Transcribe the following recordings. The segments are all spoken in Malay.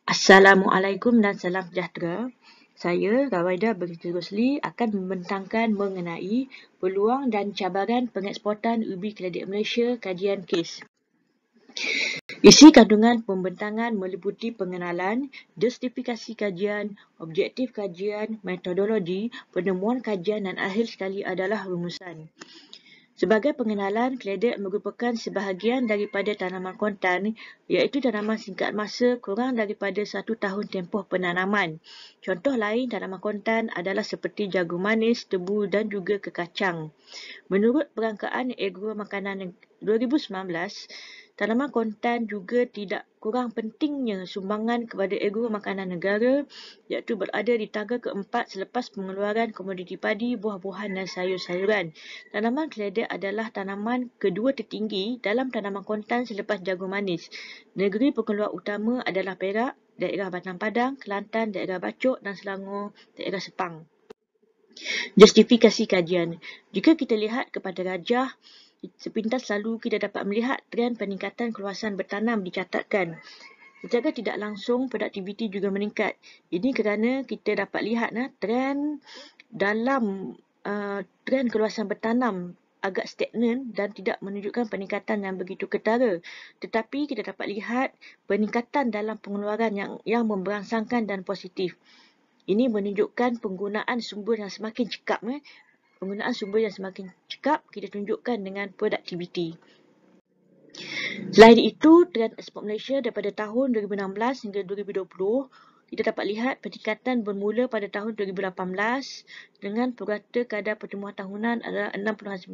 Assalamualaikum dan salam sejahtera. Saya, Rawaida Berita Rosli, akan membentangkan mengenai peluang dan cabaran pengeksportan ubi keledek Malaysia, kajian kes. Isi kandungan pembentangan meliputi pengenalan, justifikasi kajian, objektif kajian, metodologi, penemuan kajian dan akhir sekali adalah rumusan. Sebagai pengenalan, keledek merupakan sebahagian daripada tanaman kontan, iaitu tanaman singkat masa kurang daripada 1 tahun tempoh penanaman. Contoh lain tanaman kontan adalah seperti jagung manis, tebu dan juga kekacang. Menurut Perangkaan Agromakanan 2019, tanaman kontan juga tidak kurang pentingnya sumbangan kepada agromakanan negara, iaitu berada di tangga keempat selepas pengeluaran komoditi padi, buah-buahan dan sayur-sayuran. Tanaman keledek adalah tanaman kedua tertinggi dalam tanaman kontan selepas jagung manis. Negeri pengeluar utama adalah Perak, daerah Batang Padang, Kelantan, daerah Bacok dan Selangor, daerah Sepang. Justifikasi kajian. Jika kita lihat kepada rajah, sepintas lalu kita dapat melihat trend peningkatan keluasan bertanam dicatatkan. Secara tidak langsung, produktiviti juga meningkat. Ini kerana kita dapat lihat trend dalam trend keluasan bertanam agak stagnan dan tidak menunjukkan peningkatan yang begitu ketara. Tetapi kita dapat lihat peningkatan dalam pengeluaran yang memberangsangkan dan positif. Ini menunjukkan penggunaan sumber yang semakin cekap. Penggunaan sumber yang semakin cekap kita tunjukkan dengan produktiviti. Selain itu, trend ekspor Malaysia daripada tahun 2016 hingga 2020, kita dapat lihat peningkatan bermula pada tahun 2018 dengan purata kadar pertumbuhan tahunan adalah 6.9%.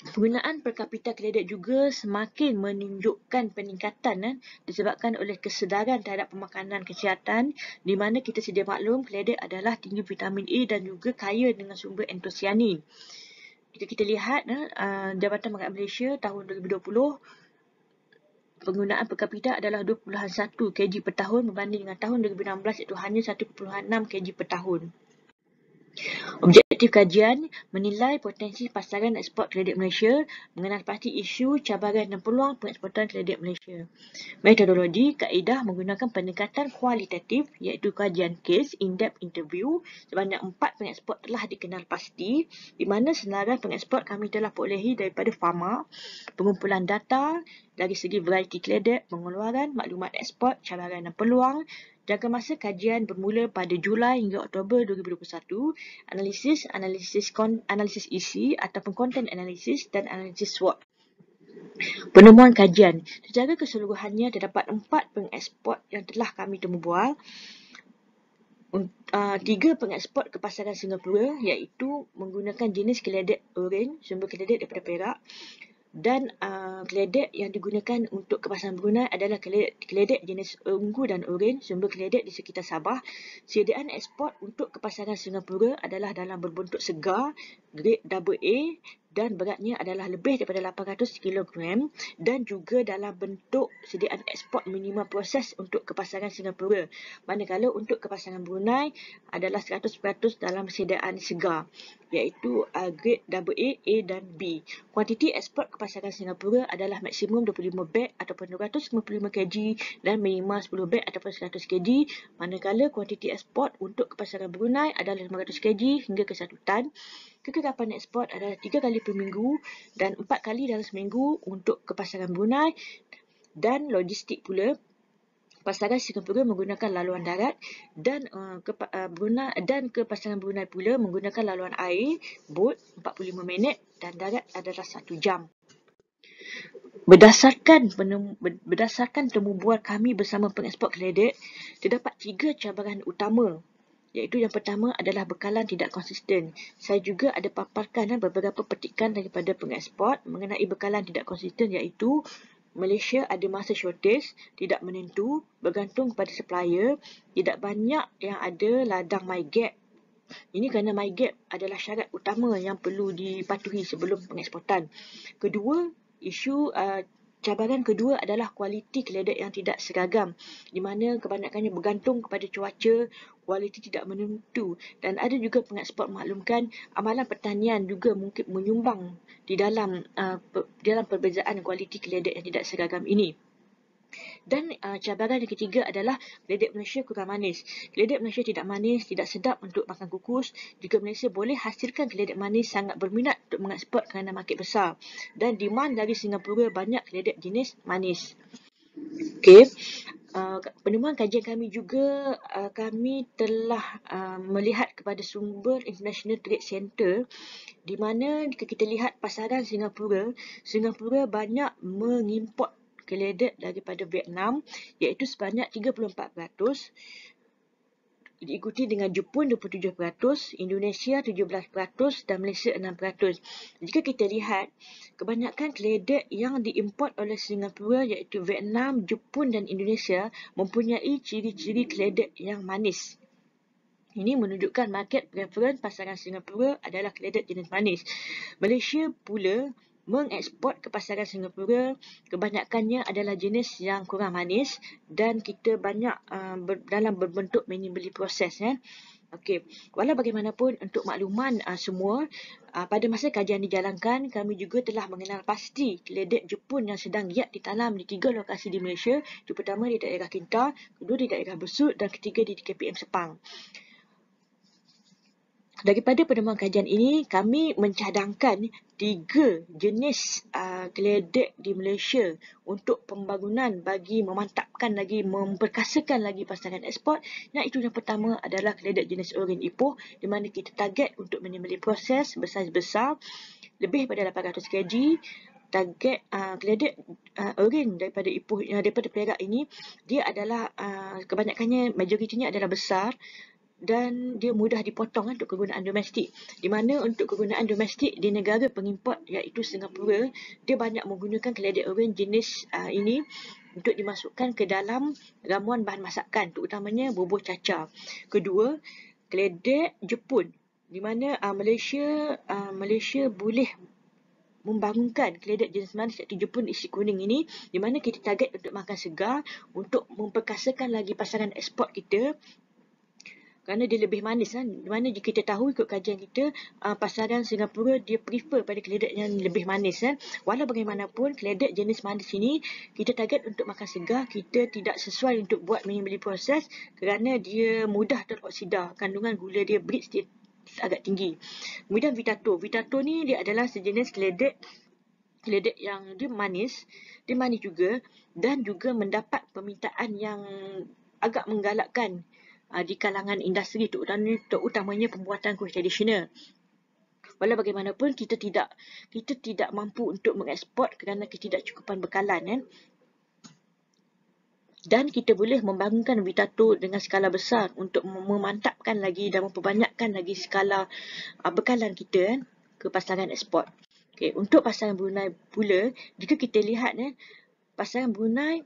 Penggunaan per kapita keledek juga semakin menunjukkan peningkatan disebabkan oleh kesedaran terhadap pemakanan kesihatan, di mana kita sedia maklum keledek adalah tinggi vitamin A dan juga kaya dengan sumber antosianin. Jika kita lihat Jabatan Makanan Malaysia tahun 2020, penggunaan per kapita adalah 2.1 kg per tahun berbanding dengan tahun 2016 iaitu hanya 1.6 kg per tahun. Objektif kajian menilai potensi pasaran ekspor keledek Malaysia, mengenal pasti isu, cabaran dan peluang pengeksportan keledek Malaysia. Metodologi, kaedah menggunakan pendekatan kualitatif iaitu kajian kes, in-depth interview. Sebanyak 4 pengeksport telah dikenal pasti, di mana senarai pengeksport kami telah perolehi daripada Fama, pengumpulan data dari segi variety keledek, pengeluaran, maklumat ekspor, cabaran dan peluang. Jangka masa kajian bermula pada Julai hingga Oktober 2021, analisis isi ataupun content analisis dan analisis SWOT. Penemuan kajian. Secara keseluruhannya terdapat 4 pengeksport yang telah kami temubual. 3 pengeksport ke pasaran Singapura iaitu menggunakan jenis keledek oren, sumber keledek daripada Perak, dan keledek yang digunakan untuk ke pasaran Brunei adalah keledek jenis unggu dan oren, sumber keledek di sekitar Sabah. Sediaan ekspor untuk ke pasaran Singapura adalah dalam berbentuk segar, grade AA dan beratnya adalah lebih daripada 800 kg dan juga dalam bentuk sediaan ekspor minimum proses untuk ke pasaran Singapura. Manakala untuk ke pasaran Brunei adalah 100% dalam sediaan segar, iaitu grade AA, A dan B. Kuantiti ekspor ke pasaran Singapura adalah maksimum 25 beg ataupun 255 kg dan minimum 10 beg ataupun 100 kg. Manakala kuantiti ekspor untuk ke pasaran Brunei adalah 500 kg hingga ke 1 tan. Kekekapan ekspor adalah 3 kali per minggu dan 4 kali dalam seminggu untuk ke pasaran Brunei. Dan logistik pula, pasaran Singapura menggunakan laluan darat dan ke pasaran Brunei pula menggunakan laluan air, bot 45 minit dan darat adalah 1 jam. Berdasarkan temubual kami bersama pengeksport keledek, terdapat 3 cabaran utama. Iaitu yang pertama adalah bekalan tidak konsisten. Saya juga ada paparkan beberapa petikan daripada pengeksport mengenai bekalan tidak konsisten, iaitu Malaysia ada masa shortage, tidak menentu, bergantung kepada supplier, tidak banyak yang ada ladang MyGap. Ini kerana MyGap adalah syarat utama yang perlu dipatuhi sebelum pengeksportan. Cabaran kedua adalah kualiti keledek yang tidak seragam, di mana kebanyakannya bergantung kepada cuaca, kualiti tidak menentu, dan ada juga pengeksport maklumkan amalan pertanian juga mungkin menyumbang di dalam perbezaan kualiti keledek yang tidak seragam ini. Dan cabaran yang ketiga adalah keledek Malaysia kurang manis. Keledek Malaysia tidak manis, tidak sedap untuk makan kukus. Jika Malaysia boleh hasilkan keledek manis, sangat berminat untuk mengeksport kerana market besar. Dan demand dari Singapura banyak keledek jenis manis. Okey. Penemuan kajian kami juga, kami telah melihat kepada sumber International Trade Center, di mana jika kita lihat pasaran Singapura, Singapura banyak mengimport keledek daripada Vietnam, iaitu sebanyak 34%, diikuti dengan Jepun 27%, Indonesia 17% dan Malaysia 6%. Jika kita lihat, kebanyakan keledek yang diimport oleh Singapura iaitu Vietnam, Jepun dan Indonesia mempunyai ciri-ciri keledek yang manis. Ini menunjukkan market preference pasaran Singapura adalah keledek jenis manis. Malaysia pula mengeksport ke pasaran Singapura, kebanyakannya adalah jenis yang kurang manis dan kita banyak dalam berbentuk minimally processed. Okey, walau bagaimanapun untuk makluman semua, pada masa kajian dijalankan, kami juga telah mengenal pasti keledek Jepun yang sedang giat ditanam di 3 lokasi di Malaysia. Itu pertama di daerah Kinta, kedua di daerah Besut dan ketiga di KPM Sepang. Daripada penemuan kajian ini, kami mencadangkan 3 jenis keledek di Malaysia untuk pembangunan bagi memantapkan lagi, memperkasakan lagi pasaran ekspor. Iaitu yang pertama adalah keledek jenis Orange Ipoh, di mana kita target untuk minimally process bersaiz besar, lebih pada 800 kg. Target keledek Orange daripada Ipoh, daripada Perak ini, dia adalah kebanyakannya, majoritinya adalah besar dan dia mudah dipotong untuk kegunaan domestik. Di mana untuk kegunaan domestik di negara pengimport iaitu Singapura, dia banyak menggunakan keledek Orange jenis ini untuk dimasukkan ke dalam ramuan bahan masakan, terutamanya bubur cacar. Kedua, keledek Jepun, di mana Malaysia boleh membangunkan keledek jenis manis iaitu Jepun isi kuning ini, di mana kita target untuk makan segar untuk memperkasakan lagi pasaran ekspor kita, kerana dia lebih manis. Di mana jika kita tahu ikut kajian kita, pasaran Singapura dia prefer pada keledek yang lebih manis. Walau bagaimanapun, keledek jenis manis ini kita target untuk makan segar, kita tidak sesuai untuk buat minimally process kerana dia mudah teroksida. Kandungan gula dia, Brix dia agak tinggi. Kemudian Vitato. Vitato ni dia adalah sejenis keledek yang dia manis juga dan juga mendapat permintaan yang agak menggalakkan di kalangan industri, terutamanya pembuatan kuih tradisional. Walau bagaimanapun, kita tidak mampu untuk mengeksport kerana ketidakcukupan bekalan. Dan kita boleh membangunkan Vitato dengan skala besar untuk memantapkan lagi dan memperbanyakkan lagi skala bekalan kita ke pasaran ekspor. Okay, untuk pasaran Brunei pula, jika kita lihat pasaran Brunei,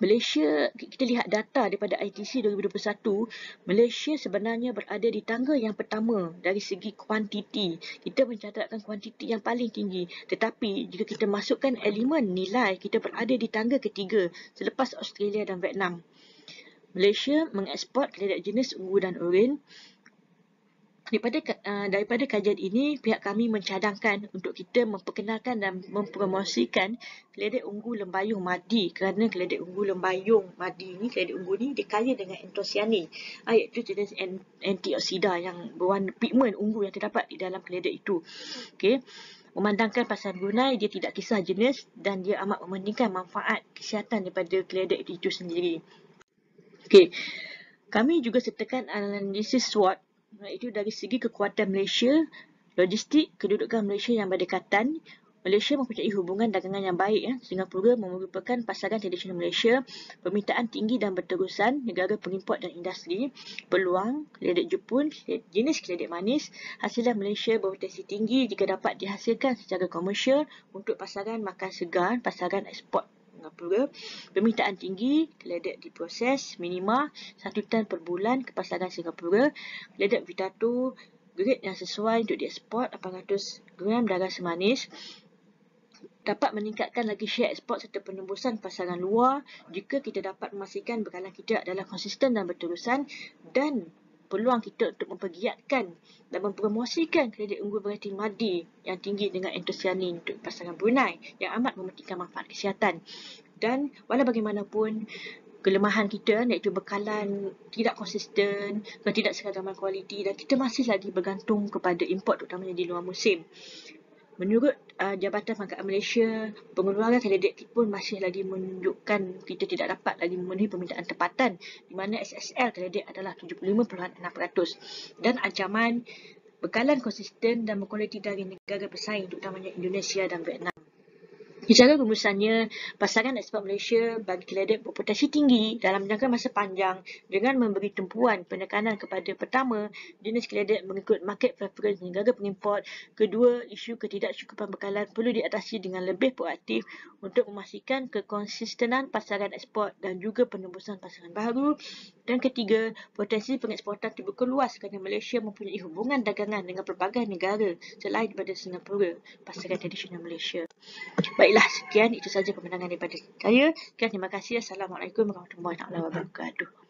Malaysia, kita lihat data daripada ITC 2021, Malaysia sebenarnya berada di tangga yang pertama dari segi kuantiti. Kita mencatatkan kuantiti yang paling tinggi. Tetapi jika kita masukkan elemen nilai, kita berada di tangga ketiga selepas Australia dan Vietnam. Malaysia mengeksport keledek jenis ungu dan oren. Daripada kajian ini, pihak kami mencadangkan untuk kita memperkenalkan dan mempromosikan keledek ungu lembayung madi, kerana keledek ungu lembayung madi ni, keledek ungu ni dia kaya dengan antosianin, iaitu jenis antioksida yang berwarna pigmen ungu yang terdapat di dalam keledek itu. Okey. Memandangkan pasaran Brunei, dia tidak kisah jenis dan dia amat mementingkan manfaat kesihatan daripada keledek itu sendiri. Okey. Kami juga sertakan analisis SWOT, iaitu dari segi kekuatan Malaysia, logistik, kedudukan Malaysia yang berdekatan. Malaysia mempunyai hubungan dagangan yang baik. Singapura merupakan pasaran tradisional Malaysia, permintaan tinggi dan berterusan, negara pengimport dan industri, peluang, keledek Jepun, jenis keledek manis, hasilan Malaysia berpotensi tinggi jika dapat dihasilkan secara komersial untuk pasaran makan segar, pasaran ekspor Singapura, permintaan tinggi, keledek diproses minima 1 tan per bulan ke pasaran Singapura, keledek Vitato, grade yang sesuai untuk diekspor 800 gram darah semanis, dapat meningkatkan lagi share ekspor serta penembusan pasaran luar jika kita dapat memastikan bekalan kita adalah konsisten dan berterusan, dan peluang kita untuk mempergiatkan dan mempromosikan keledek unggul varieti madi yang tinggi dengan antosianin untuk pasaran Brunei yang amat mementingkan manfaat kesihatan. Dan walau bagaimanapun, kelemahan kita iaitu bekalan tidak konsisten, ketidakseragaman kualiti, dan kita masih lagi bergantung kepada import terutamanya di luar musim. Menurut Jabatan Pangkat Malaysia, pengeluaran kredit pun masih lagi menunjukkan kita tidak dapat lagi memenuhi permintaan tempatan, di mana SSL kredit adalah 75.6%, dan ancaman bekalan konsisten dan berkualiti dari negara bersaing terutamanya Indonesia dan Vietnam. Secara rumusannya, pasaran ekspor Malaysia bagi kredit berpotensi tinggi dalam jangka masa panjang dengan memberi tumpuan penekanan kepada pertama, jenis kredit mengikut market preference negara pengimport. Kedua, isu ketidakcukupan bekalan perlu diatasi dengan lebih proaktif untuk memastikan kekonsistenan pasaran ekspor dan juga penembusan pasaran baru. Dan ketiga, potensi pengeksportan terbuka luas kerana Malaysia mempunyai hubungan dagangan dengan pelbagai negara selain daripada Singapura, pasaran tradisional Malaysia. Baiklah, sekian itu saja pemandangan daripada saya. Sekian, terima kasih. Assalamualaikum warahmatullahi wabarakatuh.